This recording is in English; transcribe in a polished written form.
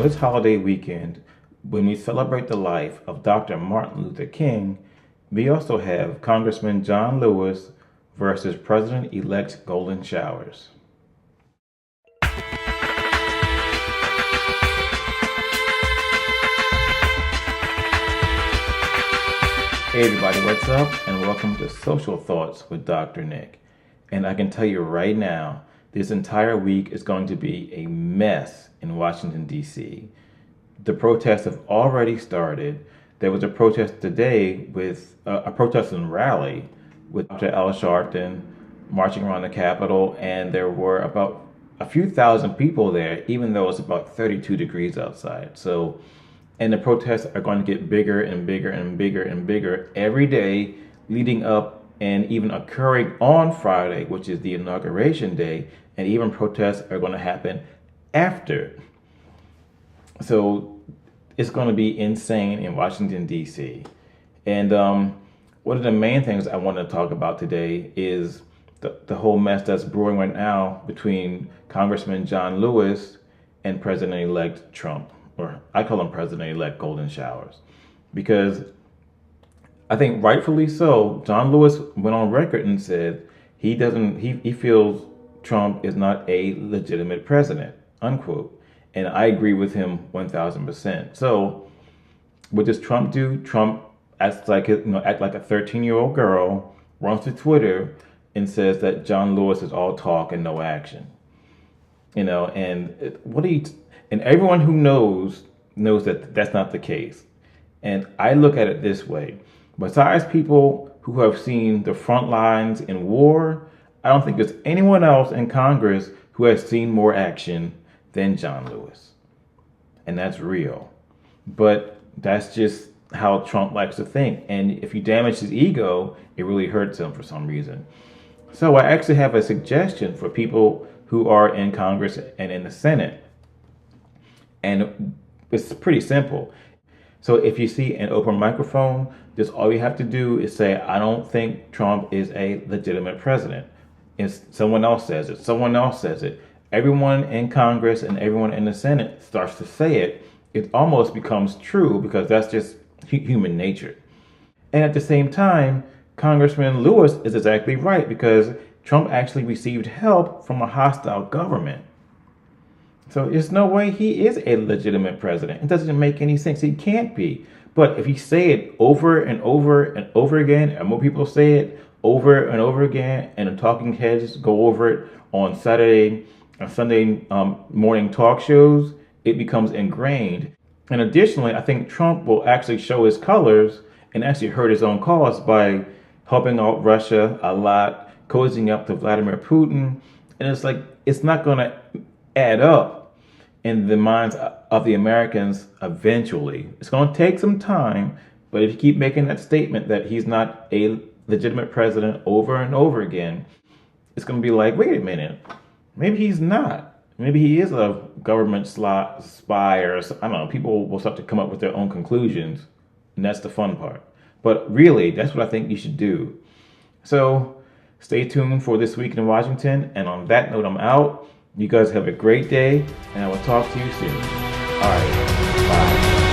on this holiday weekend, when we celebrate the life of Dr. Martin Luther King, we also have Congressman John Lewis versus President Elect Golden Showers. Hey everybody, what's up? And welcome to Social Thoughts with Dr. Nick. And I can tell you right now, this entire week is going to be a mess in Washington, D.C. The protests have already started. There was a protest today with a protest and rally with Dr. Al Sharpton marching around the Capitol, and there were about a few thousand people there, even though it's about 32 degrees outside. And the protests are going to get bigger and bigger and bigger and bigger every day leading up and even occurring on Friday, which is the inauguration day, and even protests are going to happen after. So it's going to be insane in Washington, D.C. And one of the main things I want to talk about today is the whole mess that's brewing right now between Congressman John Lewis and President-elect Trump. Or I call him President-elect Golden Showers, because I think rightfully so, John Lewis went on record and said he feels Trump is not a legitimate president, unquote. And I agree with him 1,000%. So what does Trump do? Trump acts like a 13-year-old girl, runs to Twitter and says that John Lewis is all talk and no action. And everyone who knows that that's not the case. And I look at it this way. Besides people who have seen the front lines in war, I don't think there's anyone else in Congress who has seen more action than John Lewis. And that's real. But that's just how Trump likes to think. And if you damage his ego, it really hurts him for some reason. So I actually have a suggestion for people who are in Congress and in the Senate. And it's pretty simple. So if you see an open microphone, just all you have to do is say, I don't think Trump is a legitimate president. If someone else says it, someone else says it. Everyone in Congress and everyone in the Senate starts to say it. It almost becomes true because that's just human nature. And at the same time, Congressman Lewis is exactly right, because Trump actually received help from a hostile government. So there's no way he is a legitimate president. It doesn't make any sense. He can't be. But if you say it over and over and over again, and more people say it over and over again, and the talking heads go over it on Saturday and Sunday morning talk shows, it becomes ingrained. And additionally, I think Trump will actually show his colors and actually hurt his own cause by helping out Russia a lot, cozying up to Vladimir Putin. And it's not going to add up in the minds of the Americans eventually. It's going to take some time, but if you keep making that statement that he's not a legitimate president over and over again, it's going to be like, wait a minute, maybe he's not. Maybe he is a government spy, or I don't know. People will start to come up with their own conclusions, and that's the fun part. But really, that's what I think you should do. So stay tuned for This Week in Washington, and on that note, I'm out. You guys have a great day, and I will talk to you soon. All right, bye.